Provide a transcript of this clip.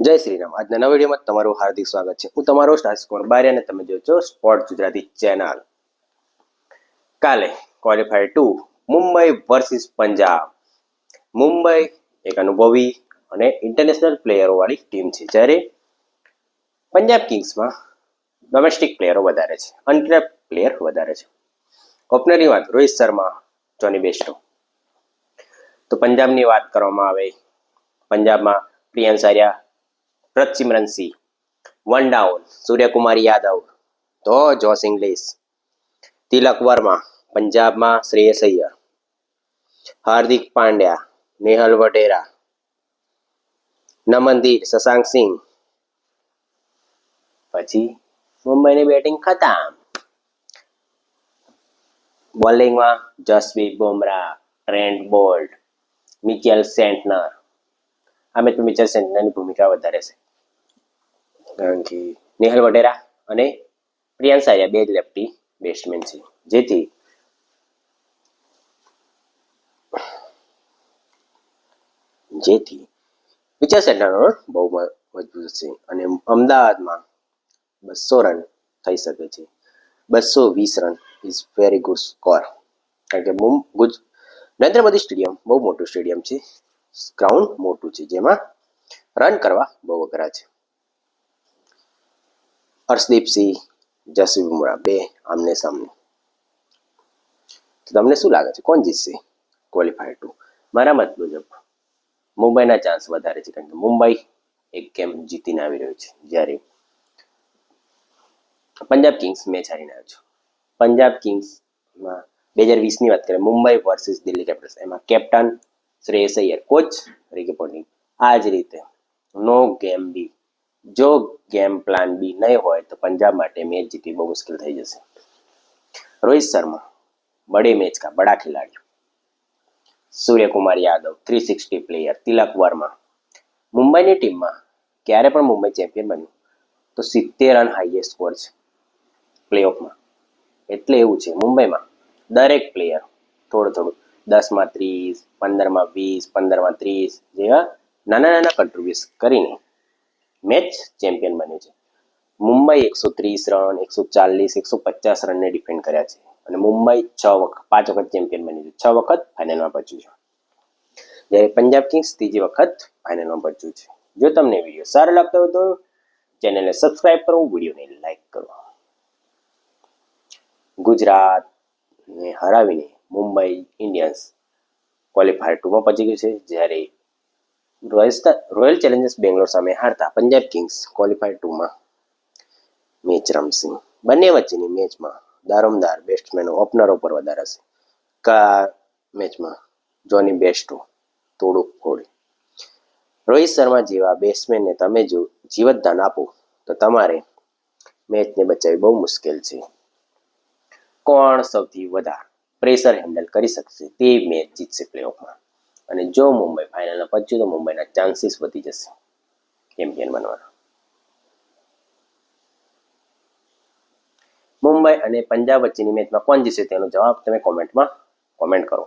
જય શ્રી રામ. આજના નવા વિડીયોમાં તમારું હાર્દિક સ્વાગત છે. હું તમારો સ્ટાર સ્કોર બારિયા અને તમે જો છો સ્પોર્ટ ગુજરાતી ચેનલ. કાલે ક્વોલિફાયર 2 મુંબઈ વર્સિસ પંજાબ. મુંબઈ એક અનુભવી અને ઇન્ટરનેશનલ પ્લેયરો વાળી ટીમ છે, જ્યારે પંજાબ કિંગ્સમાં ડોમેસ્ટિક પ્લેયરો વધારે છે, અનટેપ પ્લેયર વધારે છે. ઓપનરની વાત રોહિત શર્મા, જોની બેસ્ટો. તો પંજાબની વાત કરવામાં આવે, પંજાબમાં પ્રિયાંશ આર્યા, પ્રતસિમરન સિંહ, વન ડાઉન સૂર્યકુમાર યાદવ, તો જોસ ઇંગ્લિશ, તિલક વર્મા. પંજાબમાં શ્રેયસ અય્યર, હાર્દિક પાંડ્યા, નેહલ વઢેરા, નમનદીપ, શશાંક સિંહ. પછી મુંબઈની બેટિંગ ખતમ. બોલિંગમાં Jasprit Bumrah, Trent Boult, Mitchell Santner. આ મેચમાં મિચેલ સેન્ટનરની ભૂમિકા વધારે છે, કારણ કે નેહલ વઢેરા અને પ્રિયાંશ આર્યા બે જ લેફ્ટી બેટ્સમેન છે, જેથી મિચેલ સેન્ટનર બહુ મજબૂત છે. અને અમદાવાદમાં 200 રન થઈ શકે છે. 220 run is very good score, કારણ કે નરેન્દ્ર મોદી સ્ટેડિયમ બહુ મોટું સ્ટેડિયમ છે, ગ્રાઉન્ડ મોટું છે, જેમાં રન કરવા બહુ અઘરા છે. હર્ષદીપ સિંહ, જસપ્રીત બુમરાહ બે આમને સામને. તો તમને શું લાગે છે, કોણ જીતશે ક્વોલિફાયર 2? મારા મત મુજબ મુંબઈના ચાન્સ વધારે છે, કારણ કે મુંબઈ એક ગેમ જીતીને આવી રહ્યું છે, જ્યારે પંજાબ કિંગ્સ મેચ હારીને આવ્યો છે. પંજાબ કિંગ્સમાં 2020ની વાત કરીએ, મુંબઈ વર્સિસ દિલ્હી કેપિટલ્સ, એમાં captain Shreyas Iyer, coach Ricky pounding. આ જ રીતે નો ગેમ બી, જો ગેમ પ્લાન બી નહીં હોય તો પંજાબ માટે મેચ જીતવી બહુ મુશ્કેલ થઈ જશે. રોહિત શર્મા બડે મેચ કા બડા ખિલાડી, સૂર્યકુમાર યાદવ 360 પ્લેયર, તિલક વર્મા. મુંબઈની ટીમમાં ક્યારે પણ મુંબઈ ચેમ્પિયન બન્યું તો 70 રન હાઈએસ્ટ સ્કોર છે પ્લેઓફમાં. એટલે એવું છે, મુંબઈમાં દરેક પ્લેયર થોડું 10માં 30, 15માં 20, 15માં 30 જેવા નાના કન્ટ્રીબ્યુશન કરીને મેચ ચેમ્પિયન બન્યું છે. મુંબઈ 130 રન, 140, 150 રનને ડિફેન્ડ કર્યા છે, અને મુંબઈ 5 વખત ચેમ્પિયન બન્યું છે, 6 વખત ફાઇનલમાં પહોંચ્યું છે, જ્યારે પંજાબ કિંગ્સ ત્રીજી વખત ફાઇનલમાં પહોંચ્યું છે. જો તમને વિડીયો સારો લાગતો હોય તો ચેનલને સબસ્ક્રાઇબ કરો, વિડીયોને લાઇક કરો. ગુજરાતને હરાવીને મુંબઈ ઇન્ડિયન્સ ક્વોલિફાયર 2માં પહોંચી ગયું છે, જ્યારે રોયલ ચેલેન્જર્સ બેંગ્લોર સામે હારતા પંજાબ કિંગ્સ ક્વોલિફાયર 2માં મેચ રમશે. બંને વચ્ચેની મેચમાં દારોમદાર બેટ્સમેનો ઓપનરો પર વધારે હશે. મેચમાં જોની બેસ્ટો તોડું ફોડે. રોહિત શર્મા જેવા બેટ્સમેનને તમે જો જીવતદાન આપો તો તમારે મેચને બચાવવી બહુ મુશ્કેલ છે. કોણ સૌથી વધારે પ્રેશર હેન્ડલ કરી શકશે તે મેચ જીતશે પ્લેઓફમાં. અને જો મુંબઈ ફાઇનલમાં પહોંચ્યું તો મુંબઈના ચાન્સીસ વધી જશે ચેમ્પિયન બનવાના. મુંબઈ અને પંજાબ વચ્ચેની મેચમાં કોણ જીતશે તેનો જવાબ તમે કોમેન્ટ કરો.